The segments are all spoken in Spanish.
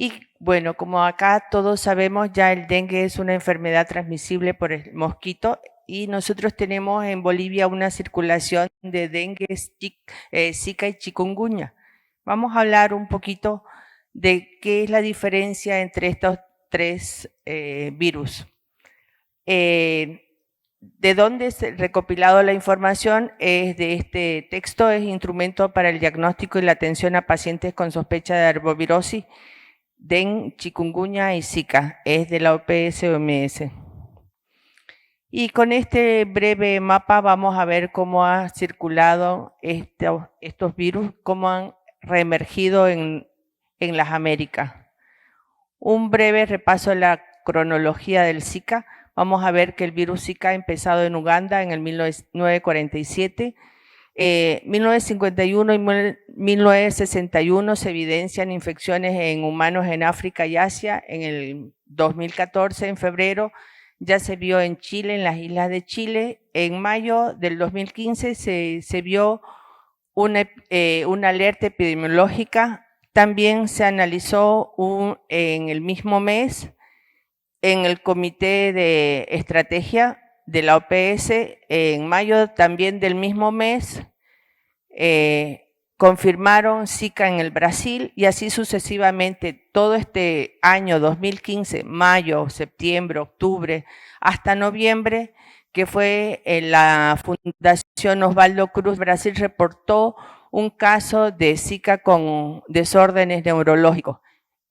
Y bueno, como acá todos sabemos, ya el dengue es una enfermedad transmisible por el mosquito y nosotros tenemos en Bolivia una circulación de dengue, zika y chikungunya. Vamos a hablar un poquito de qué es la diferencia entre estos tres virus. Eh, ¿De dónde es recopilado la información? Es de este texto, es instrumento para el diagnóstico y la atención a pacientes con sospecha de arbovirosis, dengue, chikungunya y zika. Es de la OPS-OMS. Y con este breve mapa vamos a ver cómo ha circulado estos virus, cómo han reemergido en las Américas. Un breve repaso de la cronología del Zika. Vamos a ver que el virus Zika ha empezado en Uganda en el 1947. 1951 y 1961 se evidencian infecciones en humanos en África y Asia. En el 2014, en febrero, ya se vio en Chile, en las islas de Chile. En mayo del 2015 se vio una alerta epidemiológica. También se analizó en el mismo mes en el Comité de Estrategia de la OPS, en mayo también del mismo mes, confirmaron Zika en el Brasil y así sucesivamente. Todo este año 2015, mayo, septiembre, octubre, hasta noviembre, que fue en la Fundación Osvaldo Cruz Brasil, reportó un caso de Zika con desórdenes neurológicos.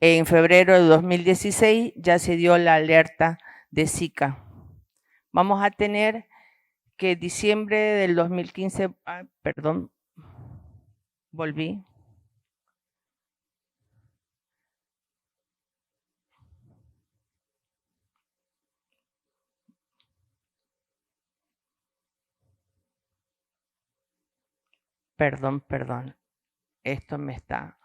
En febrero de 2016 ya se dio la alerta de Zika. Vamos a tener que diciembre del 2015, perdón, volví. Perdón. Esto me está.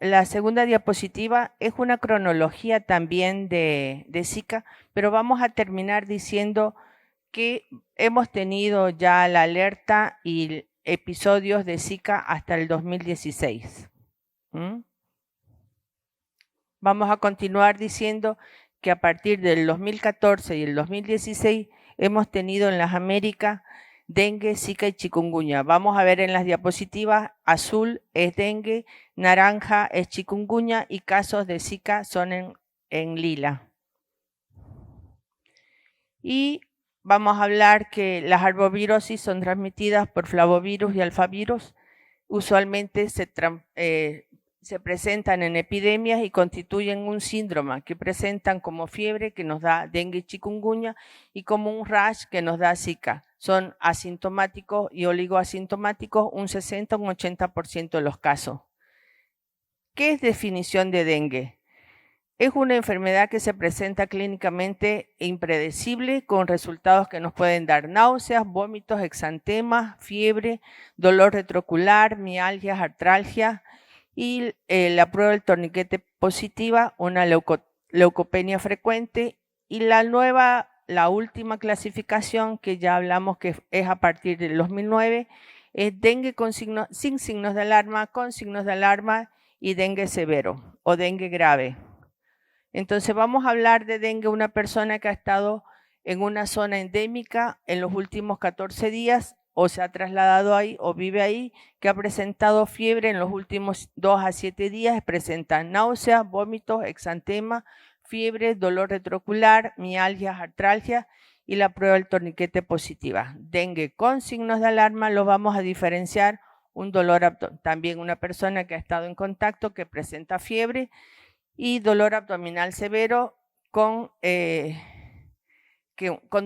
La segunda diapositiva es una cronología también de Zika, pero vamos a terminar diciendo que hemos tenido ya la alerta y episodios de Zika hasta el 2016. ¿Mm? Vamos a continuar diciendo que a partir del 2014 y el 2016 hemos tenido en las Américas dengue, zika y chikungunya. Vamos a ver en las diapositivas, azul es dengue, naranja es chikungunya y casos de zika son en lila. Y vamos a hablar que las arbovirosis son transmitidas por flavovirus y alfavirus. Usualmente se presentan en epidemias y constituyen un síndrome que presentan como fiebre que nos da dengue y chikungunya y como un rash que nos da zika. Son asintomáticos y oligoasintomáticos un 60 o un 80% de los casos. ¿Qué es definición de dengue? Es una enfermedad que se presenta clínicamente impredecible con resultados que nos pueden dar náuseas, vómitos, exantemas, fiebre, dolor retrocular, mialgias, artralgia y la prueba del torniquete positiva, una leucopenia frecuente y la última clasificación que ya hablamos que es a partir del 2009 es dengue sin signos de alarma, con signos de alarma y dengue severo o dengue grave. Entonces vamos a hablar de dengue, una persona que ha estado en una zona endémica en los últimos 14 días o se ha trasladado ahí o vive ahí, que ha presentado fiebre en los últimos 2 a 7 días, presenta náuseas, vómitos, exantema, fiebre, dolor retrocular, mialgias, artralgia y la prueba del torniquete positiva. Dengue con signos de alarma lo vamos a diferenciar un dolor abdominal. También una persona que ha estado en contacto que presenta fiebre y dolor abdominal severo con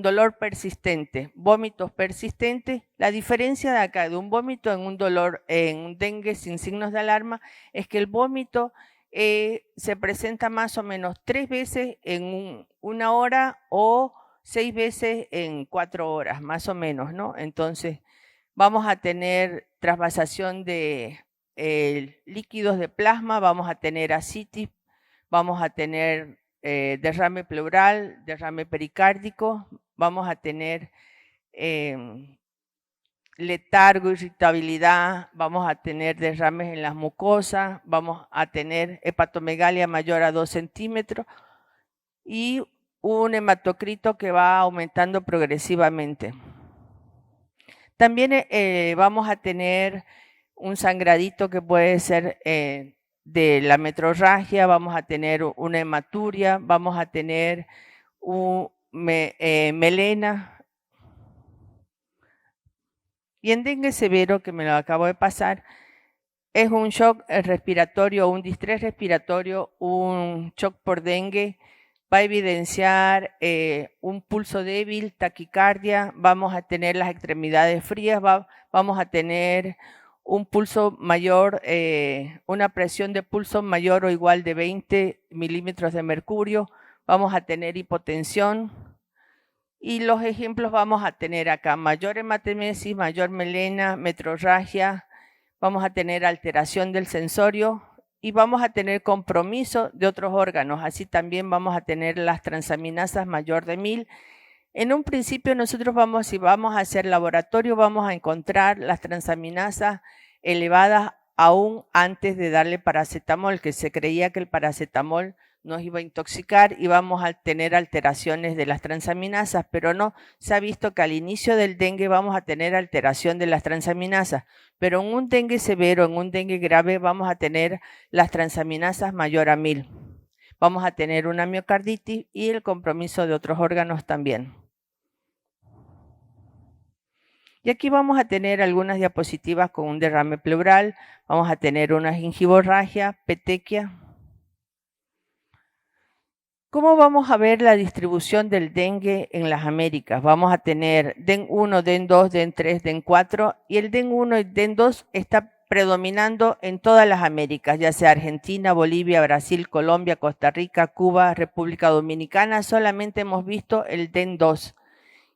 dolor persistente, vómitos persistentes. La diferencia de acá de un vómito en un dolor, en un dengue sin signos de alarma, es que el vómito se presenta más o menos 3 veces en una hora o 6 veces en 4 horas, más o menos, ¿no? Entonces, vamos a tener trasvasación de líquidos de plasma, vamos a tener ascitis, vamos a tener derrame pleural, derrame pericárdico, vamos a tener letargo, irritabilidad, vamos a tener derrames en las mucosas, vamos a tener hepatomegalia mayor a 2 centímetros y un hematocrito que va aumentando progresivamente. También vamos a tener un sangradito que puede ser de la metrorragia, vamos a tener una hematuria, vamos a tener melena. Y en dengue severo, que me lo acabo de pasar, es un shock respiratorio, un distrés respiratorio, un shock por dengue, va a evidenciar un pulso débil, taquicardia, vamos a tener las extremidades frías, vamos a tener un pulso mayor, una presión de pulso mayor o igual de 20 milímetros de mercurio, vamos a tener hipotensión. Y los ejemplos vamos a tener acá, mayor hematemesis, mayor melena, metrorragia, vamos a tener alteración del sensorio y vamos a tener compromiso de otros órganos. Así también vamos a tener las transaminasas mayor de 1000. En un principio nosotros si vamos a hacer laboratorio, vamos a encontrar las transaminasas elevadas aún antes de darle paracetamol, que se creía que el paracetamol nos iba a intoxicar y vamos a tener alteraciones de las transaminasas, pero no, se ha visto que al inicio del dengue vamos a tener alteración de las transaminasas, pero en un dengue severo, en un dengue grave, vamos a tener las transaminasas mayor a 1000. Vamos a tener una miocarditis y el compromiso de otros órganos también. Y aquí vamos a tener algunas diapositivas con un derrame pleural, vamos a tener una gingivorragia, petequia. ¿Cómo vamos a ver la distribución del dengue en las Américas? Vamos a tener DEN 1, DEN 2, DEN 3, DEN 4 y el DEN 1 y DEN 2 está predominando en todas las Américas, ya sea Argentina, Bolivia, Brasil, Colombia, Costa Rica, Cuba, República Dominicana. Solamente hemos visto el DEN 2.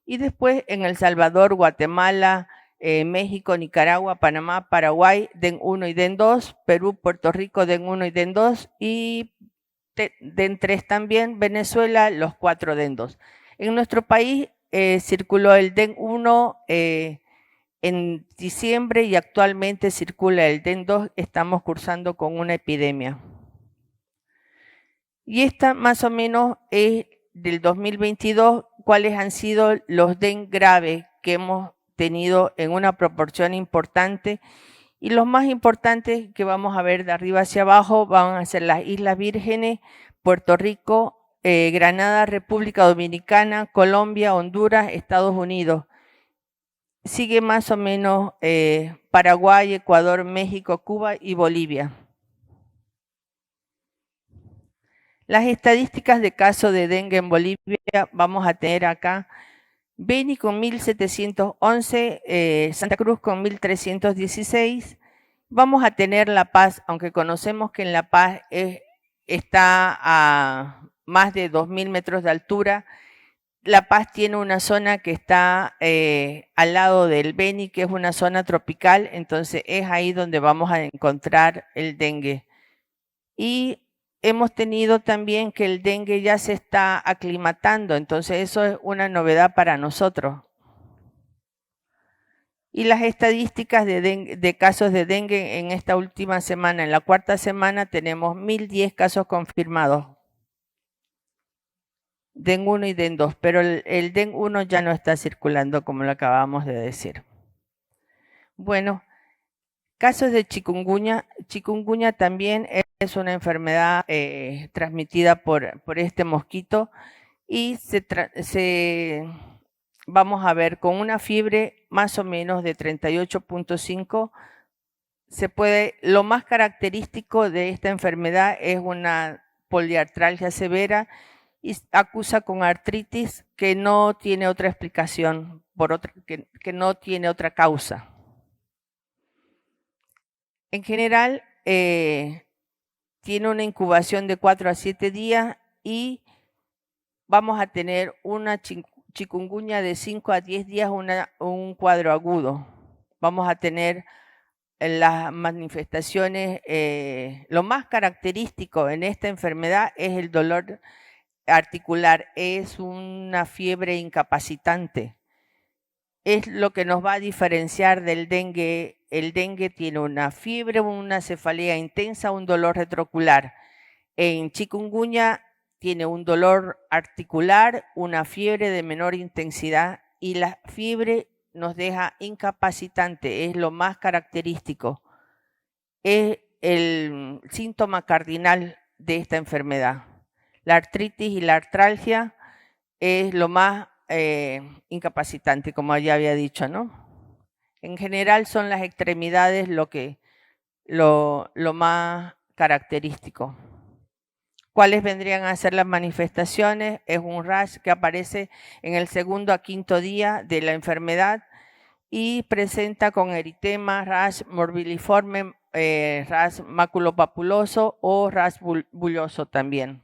Y después en El Salvador, Guatemala, México, Nicaragua, Panamá, Paraguay, DEN 1 y DEN 2, Perú, Puerto Rico, DEN 1 y DEN 2 y DEN 3 también, Venezuela, los 4 DEN 2. En nuestro país circuló el DEN 1 en diciembre y actualmente circula el DEN 2, estamos cursando con una epidemia. Y esta más o menos es del 2022, cuáles han sido los DEN graves que hemos tenido en una proporción importante. Y los más importantes que vamos a ver de arriba hacia abajo van a ser las Islas Vírgenes, Puerto Rico, Granada, República Dominicana, Colombia, Honduras, Estados Unidos. Sigue más o menos Paraguay, Ecuador, México, Cuba y Bolivia. Las estadísticas de casos de dengue en Bolivia vamos a tener acá. Beni con 1711, Santa Cruz con 1316. Vamos a tener La Paz, aunque conocemos que en La Paz está a más de 2000 metros de altura. La Paz tiene una zona que está al lado del Beni, que es una zona tropical, entonces es ahí donde vamos a encontrar el dengue. Y hemos tenido también que el dengue ya se está aclimatando, entonces eso es una novedad para nosotros. Y las estadísticas de casos de dengue en esta última semana, en la cuarta semana, tenemos 1010 casos confirmados. DEN 1 y DEN 2, pero el DEN 1 ya no está circulando como lo acabamos de decir. Bueno, casos de chikungunya. Chikungunya también es una enfermedad transmitida por este mosquito y vamos a ver con una fiebre más o menos de 38.5. Lo más característico de esta enfermedad es una poliartralgia severa y acusa con artritis que no tiene otra explicación, que no tiene otra causa. En general, tiene una incubación de 4 a 7 días y vamos a tener una chikungunya de 5 a 10 días, un cuadro agudo. Vamos a tener las manifestaciones, lo más característico en esta enfermedad es el dolor articular, es una fiebre incapacitante. es lo que nos va a diferenciar del dengue. El dengue tiene una fiebre, una cefalea intensa, un dolor retroocular. En chikungunya tiene un dolor articular, una fiebre de menor intensidad y la fiebre nos deja incapacitante, es lo más característico. Es el síntoma cardinal de esta enfermedad. La artritis y la artralgia es lo más incapacitante, como ya había dicho, ¿no? En general son las extremidades lo más característico. ¿Cuáles vendrían a ser las manifestaciones? Es un rash que aparece en el segundo a quinto día de la enfermedad y presenta con eritema, rash morbiliforme, rash maculopapuloso o rash bulloso también.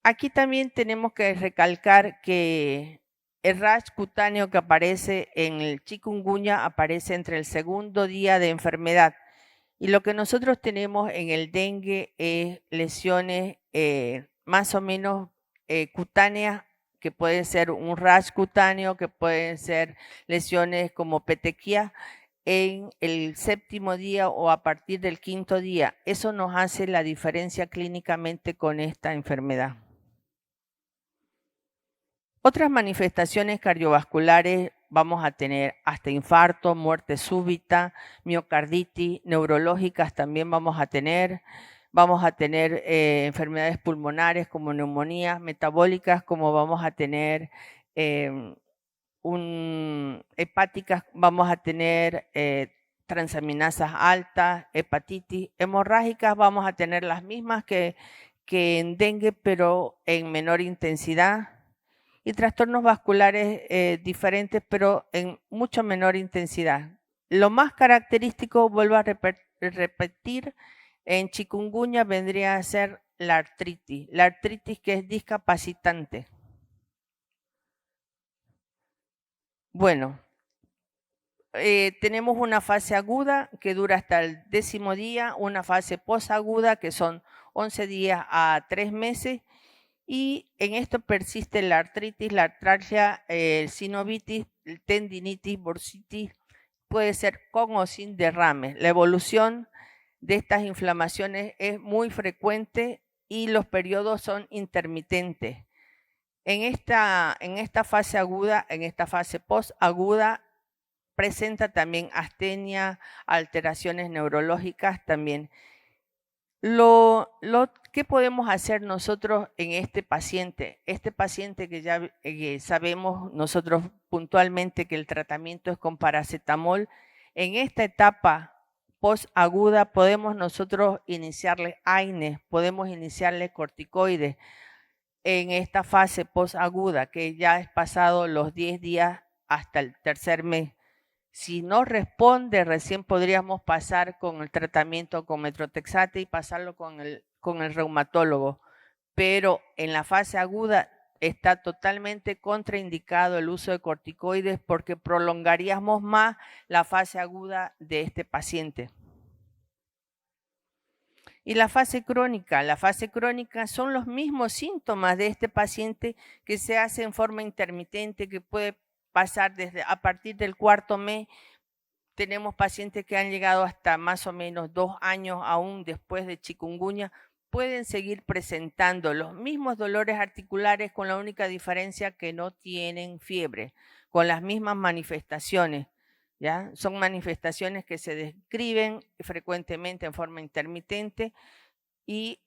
Aquí también tenemos que recalcar que el rash cutáneo que aparece en el chikungunya aparece entre el segundo día de enfermedad. Y lo que nosotros tenemos en el dengue es lesiones más o menos cutáneas, que puede ser un rash cutáneo, que pueden ser lesiones como petequía en el séptimo día o a partir del quinto día. Eso nos hace la diferencia clínicamente con esta enfermedad. Otras manifestaciones cardiovasculares vamos a tener hasta infarto, muerte súbita, miocarditis, neurológicas también vamos a tener enfermedades pulmonares como neumonías, metabólicas como vamos a tener hepáticas, vamos a tener transaminasas altas, hepatitis, hemorrágicas vamos a tener las mismas que en dengue pero en menor intensidad. Y trastornos vasculares diferentes, pero en mucho menor intensidad. Lo más característico, vuelvo a repetir, en chikungunya vendría a ser la artritis que es discapacitante. Bueno, tenemos una fase aguda que dura hasta el 10º día, una fase posaguda que son 11 días a 3 meses, y en esto persiste la artritis, la artralgia, sinovitis, tendinitis, bursitis, puede ser con o sin derrame. La evolución de estas inflamaciones es muy frecuente y los periodos son intermitentes. En esta fase aguda, en esta fase posaguda, presenta también astenia, alteraciones neurológicas también. ¿Qué podemos hacer nosotros en este paciente? Este paciente que ya sabemos nosotros puntualmente que el tratamiento es con paracetamol, en esta etapa posaguda podemos nosotros iniciarle AINES, podemos iniciarle corticoides en esta fase posaguda que ya es pasado los 10 días hasta el tercer mes. Si no responde, recién podríamos pasar con el tratamiento con metrotexate y pasarlo con el reumatólogo. Pero en la fase aguda está totalmente contraindicado el uso de corticoides porque prolongaríamos más la fase aguda de este paciente. Y la fase crónica son los mismos síntomas de este paciente que se hace en forma intermitente, que puede pasar a partir del cuarto mes. Tenemos pacientes que han llegado hasta más o menos 2 años aún después de chikungunya, pueden seguir presentando los mismos dolores articulares con la única diferencia que no tienen fiebre, con las mismas manifestaciones. ¿Ya? Son manifestaciones que se describen frecuentemente en forma intermitente y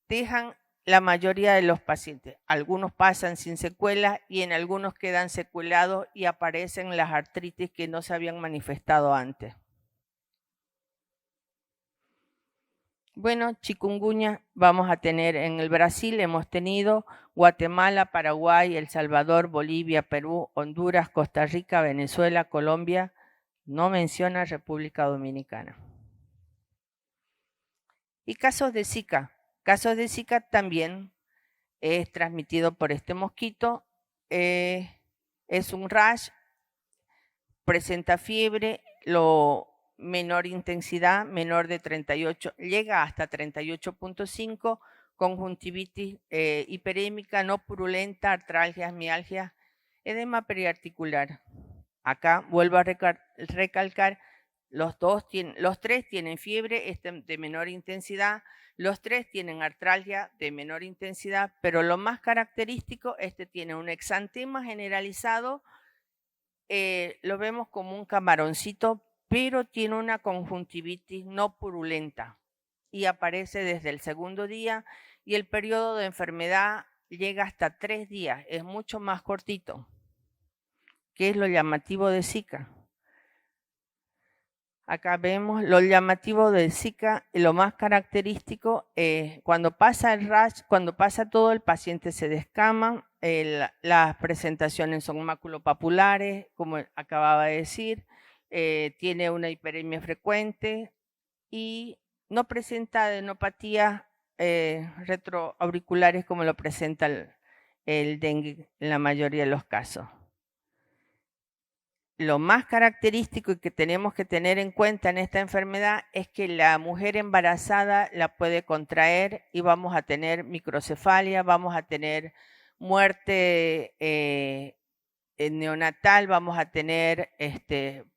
dejan la mayoría de los pacientes. Algunos pasan sin secuelas y en algunos quedan secuelados y aparecen las artritis que no se habían manifestado antes. Bueno, chikungunya vamos a tener en el Brasil, hemos tenido Guatemala, Paraguay, El Salvador, Bolivia, Perú, Honduras, Costa Rica, Venezuela, Colombia, no menciona República Dominicana. Y casos de Zika. Casos de Zika también es transmitido por este mosquito, es un rash, presenta fiebre, menor intensidad, menor de 38, llega hasta 38.5, conjuntivitis hiperémica, no purulenta, artralgias, mialgias, edema periarticular. Acá vuelvo a recalcar, los tres tienen fiebre de menor intensidad, los tres tienen artralgia de menor intensidad, pero lo más característico, tiene un exantema generalizado, lo vemos como un camaroncito, pero tiene una conjuntivitis no purulenta y aparece desde el segundo día y el periodo de enfermedad llega hasta 3 días, es mucho más cortito. ¿Qué es lo llamativo de Zika? Acá vemos lo llamativo de Zika, lo más característico, cuando pasa el rash, cuando pasa todo, el paciente se descama, las presentaciones son maculopapulares, como acababa de decir, tiene una hiperemia frecuente y no presenta adenopatías retroauriculares como lo presenta el dengue en la mayoría de los casos. Lo más característico y que tenemos que tener en cuenta en esta enfermedad es que la mujer embarazada la puede contraer y vamos a tener microcefalia, vamos a tener muerte neonatal, vamos a tener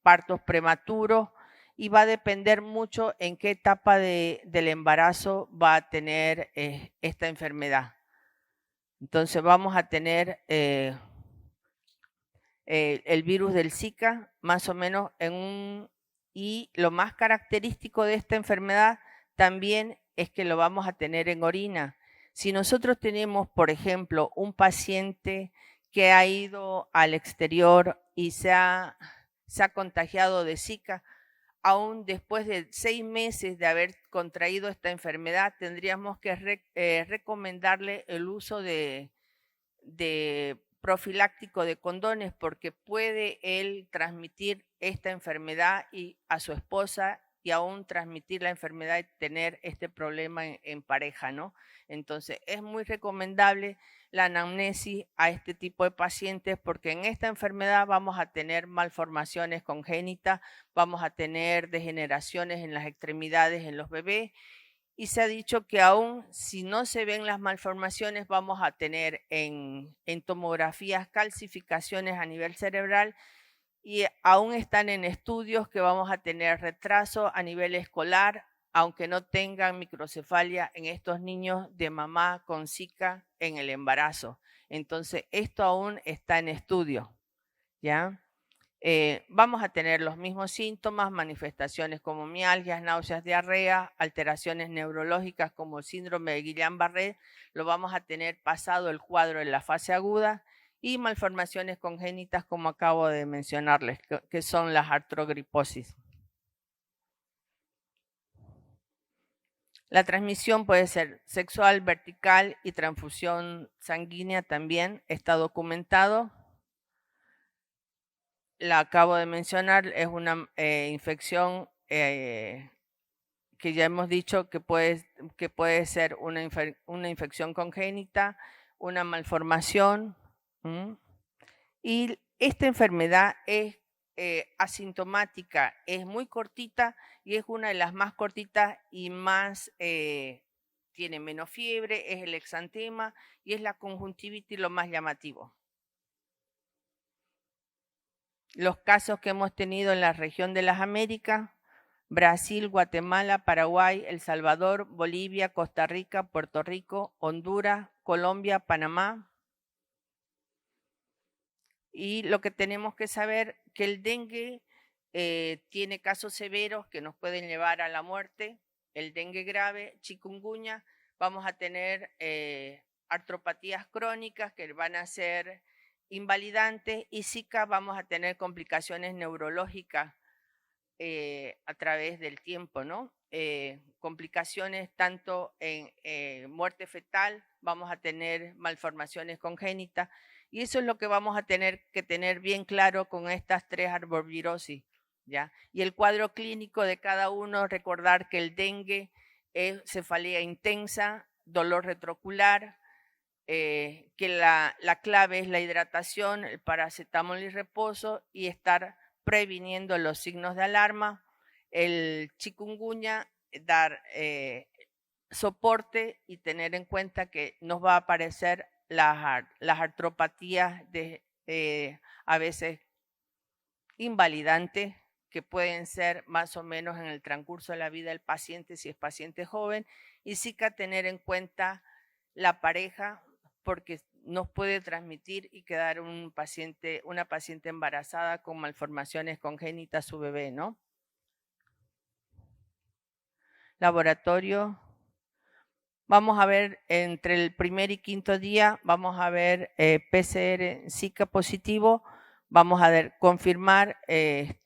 partos prematuros y va a depender mucho en qué etapa del embarazo va a tener esta enfermedad. Entonces vamos a tener el virus del Zika, más o menos y lo más característico de esta enfermedad también es que lo vamos a tener en orina. Si nosotros tenemos, por ejemplo, un paciente que ha ido al exterior y se ha contagiado de Zika, aún después de 6 meses de haber contraído esta enfermedad, tendríamos que recomendarle el uso de profiláctico de condones porque puede él transmitir esta enfermedad a su esposa y aún transmitir la enfermedad y tener este problema en pareja, ¿no? Entonces es muy recomendable la anamnesis a este tipo de pacientes porque en esta enfermedad vamos a tener malformaciones congénitas, vamos a tener degeneraciones en las extremidades en los bebés y se ha dicho que aún si no se ven las malformaciones, vamos a tener en tomografías calcificaciones a nivel cerebral y aún están en estudios que vamos a tener retraso a nivel escolar, aunque no tengan microcefalia en estos niños de mamá con Zika en el embarazo. Entonces, esto aún está en estudio, ¿ya? Vamos a tener los mismos síntomas, manifestaciones como mialgias, náuseas, diarrea, alteraciones neurológicas como el síndrome de Guillain-Barré, lo vamos a tener pasado el cuadro en la fase aguda y malformaciones congénitas como acabo de mencionarles, que son las artrogriposis. La transmisión puede ser sexual, vertical y transfusión sanguínea también, está documentado. La acabo de mencionar, es una infección que ya hemos dicho que puede ser una infección congénita, una malformación. Y esta enfermedad es asintomática, es muy cortita y es una de las más cortitas y más, tiene menos fiebre, es el exantema y es la conjuntivitis lo más llamativo. Los casos que hemos tenido en la región de las Américas, Brasil, Guatemala, Paraguay, El Salvador, Bolivia, Costa Rica, Puerto Rico, Honduras, Colombia, Panamá. Y lo que tenemos que saber que el dengue tiene casos severos que nos pueden llevar a la muerte. El dengue grave, chikungunya, vamos a tener artropatías crónicas que van a ser invalidantes y Zika vamos a tener complicaciones neurológicas a través del tiempo, ¿no? Complicaciones tanto en muerte fetal, vamos a tener malformaciones congénitas y eso es lo que vamos a tener que tener bien claro con estas 3 arbovirosis, ¿ya? Y el cuadro clínico de cada uno, recordar que el dengue es cefalea intensa, dolor retroocular, que la clave es la hidratación, el paracetamol y reposo y estar previniendo los signos de alarma. El chikungunya, dar soporte y tener en cuenta que nos va a aparecer las artropatías a veces invalidantes que pueden ser más o menos en el transcurso de la vida del paciente si es paciente joven, y Zika tener en cuenta la pareja porque nos puede transmitir y quedar una paciente embarazada con malformaciones congénitas su bebé, ¿no? Laboratorio. Vamos a ver entre el primer y quinto día, vamos a ver PCR Zika positivo, vamos a ver, confirmar, es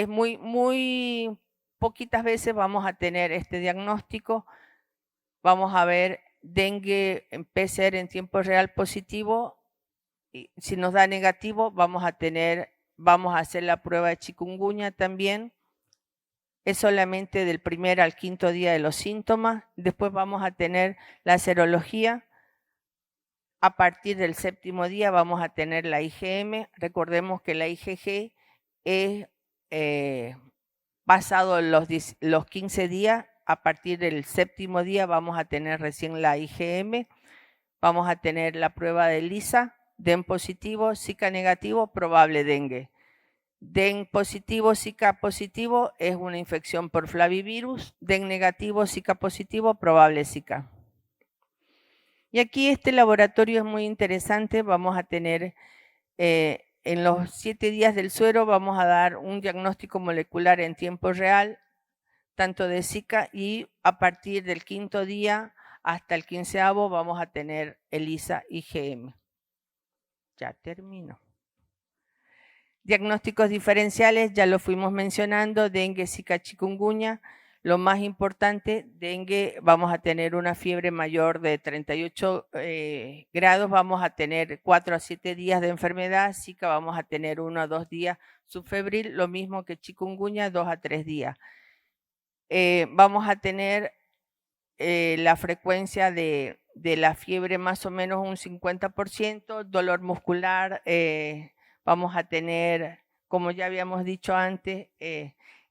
muy poquitas veces vamos a tener este diagnóstico. Vamos a ver dengue en PCR en tiempo real positivo, y si nos da negativo vamos a hacer la prueba de chikungunya también. Es solamente del primer al quinto día de los síntomas. Después vamos a tener la serología. A partir del séptimo día vamos a tener la IgM. Recordemos que la IgG es pasado los 15 días. A partir del séptimo día vamos a tener recién la IgM. Vamos a tener la prueba de ELISA, DEN positivo, Zika negativo, probable dengue. DEN positivo, Zika positivo es una infección por flavivirus. DEN negativo, Zika positivo, probable Zika. Y aquí este laboratorio es muy interesante. Vamos a tener, en los 7 días del suero, vamos a dar un diagnóstico molecular en tiempo real, tanto de Zika, y a partir del quinto día hasta el 15avo vamos a tener ELISA IgM. Ya termino. Diagnósticos diferenciales, ya lo fuimos mencionando, dengue, Zika, chikungunya. Lo más importante, dengue, vamos a tener una fiebre mayor de 38 grados, vamos a tener 4 a 7 días de enfermedad. Zika vamos a tener 1 a 2 días subfebril, lo mismo que chikungunya, 2 a 3 días. Vamos a tener la frecuencia de la fiebre más o menos un 50%, dolor muscular, vamos a tener, como ya habíamos dicho antes,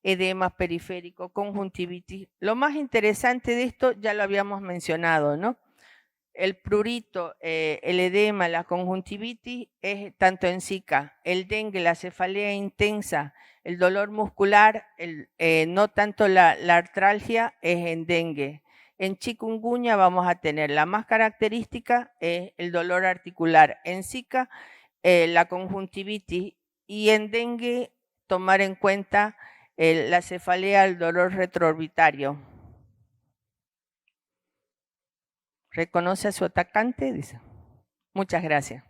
edema periférico, conjuntivitis. Lo más interesante de esto ya lo habíamos mencionado, ¿no? El prurito, el edema, la conjuntivitis es tanto en Zika, el dengue, la cefalea intensa, el dolor muscular, no tanto la artralgia es en dengue. En chikungunya vamos a tener la más característica es el dolor articular. En Zika, la conjuntivitis, y en dengue tomar en cuenta la cefalea, el dolor retroorbitario. ¿Reconoce a su atacante? Dice. Muchas gracias.